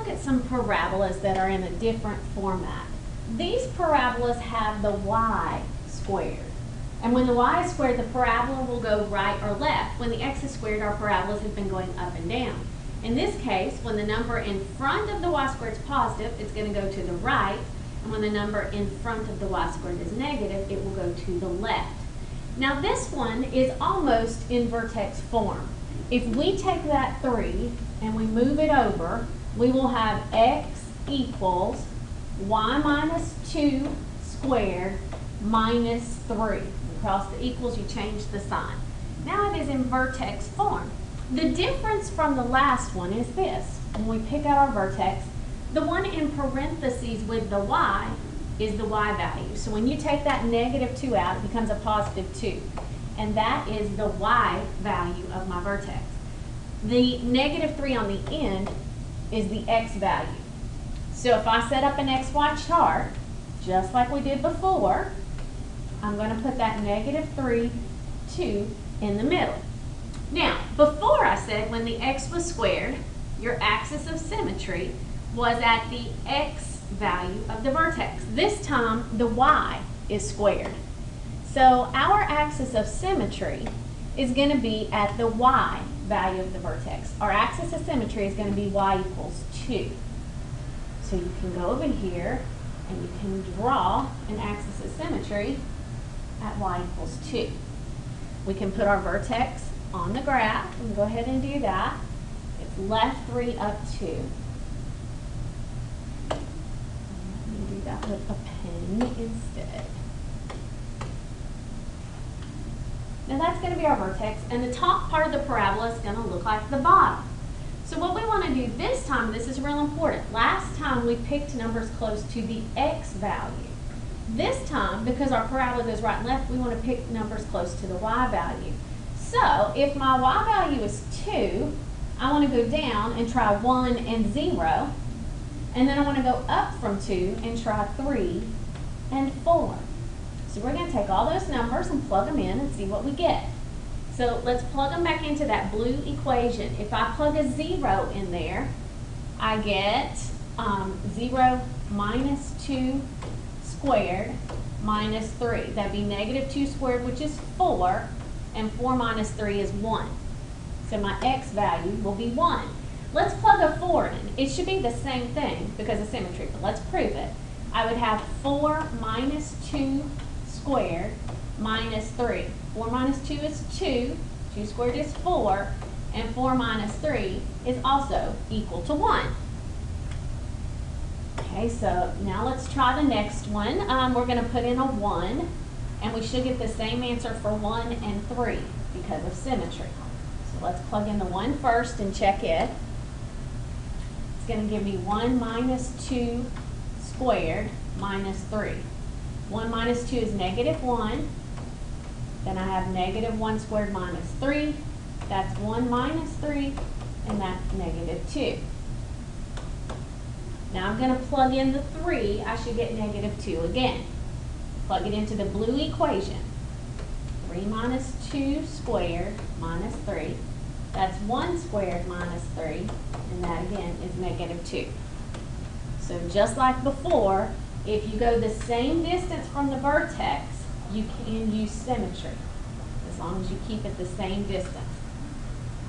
look at some parabolas that are in a different format. These parabolas have the y squared. And when the y is squared, the parabola will go right or left. When the x is squared, our parabolas have been going up and down. In this case, when the number in front of the y squared is positive, it's going to go to the right. And when the number in front of the y squared is negative, it will go to the left. Now this one is almost in vertex form. If we take that 3 and we move it over, we will have x equals y minus 2 squared minus 3. Across the equals, you change the sign. Now it is in vertex form. The difference from the last one is this. When we pick out our vertex, the one in parentheses with the y is the y value. So when you take that negative 2 out, it becomes a positive 2. And that is the y value of my vertex. The negative 3 on the end is the x value. So if I set up an xy chart, just like we did before, I'm going to put that negative 3, 2 in the middle. Now, before I said when the x was squared, your axis of symmetry was at the x value of the vertex. This time, the y is squared. So our axis of symmetry is going to be at the y value of the vertex. Our axis of symmetry is going to be y equals 2. So you can go over here and you can draw an axis of symmetry at y equals 2. We can put our vertex on the graph and go ahead and do that. It's left 3 up 2. Let me do that with a pen instead. Now that's going to be our vertex, and the top part of the parabola is going to look like the bottom. So what we want to do this time, this is real important. Last time we picked numbers close to the x value. This time, because our parabola goes right and left, we want to pick numbers close to the y value. So if my y value is 2, I want to go down and try 1 and 0. And then I want to go up from 2 and try 3 and 4. So we're going to take all those numbers and plug them in and see what we get. So let's plug them back into that blue equation. If I plug a 0 in there, I get 0 minus 2 squared minus 3. That'd be negative 2 squared, which is 4, and 4 minus 3 is 1. So my x value will be 1. Let's plug a 4 in. It should be the same thing because of symmetry, but let's prove it. I would have 4 minus 2 squared minus 3. 4 minus 2 is 2. 2 squared is 4. And 4 minus 3 is also equal to 1. Okay, so now let's try the next one. We're going to put in a 1, and we should get the same answer for 1 and 3 because of symmetry. So let's plug in the 1 first and check it. It's going to give me 1 minus 2 squared minus 3. 1 minus 2 is negative 1. Then I have negative 1 squared minus 3. That's 1 minus 3, and that's negative 2. Now I'm going to plug in the 3. I should get negative 2 again. Plug it into the blue equation. 3 minus 2 squared minus 3. That's 1 squared minus 3, and that again is negative 2. So just like before, if you go the same distance from the vertex, you can use symmetry, as long as you keep it the same distance.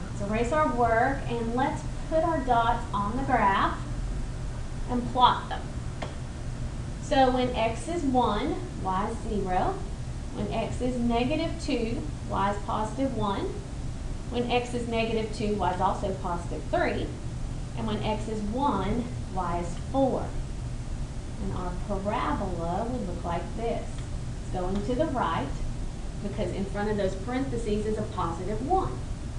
Let's erase our work, and let's put our dots on the graph and plot them. So when x is 1, y is 0. When x is negative 2, y is positive 1. When x is negative 2, y is also positive 3. And when x is 1, y is 4. And our parabola would look like this. It's going to the right because in front of those parentheses is a positive 1.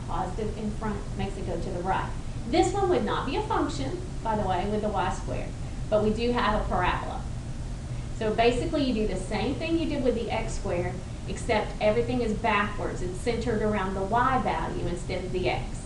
Positive in front makes it go to the right. This one would not be a function, by the way, with the y squared, but we do have a parabola. So basically you do the same thing you did with the x squared, except everything is backwards. It's centered around the y value instead of the x.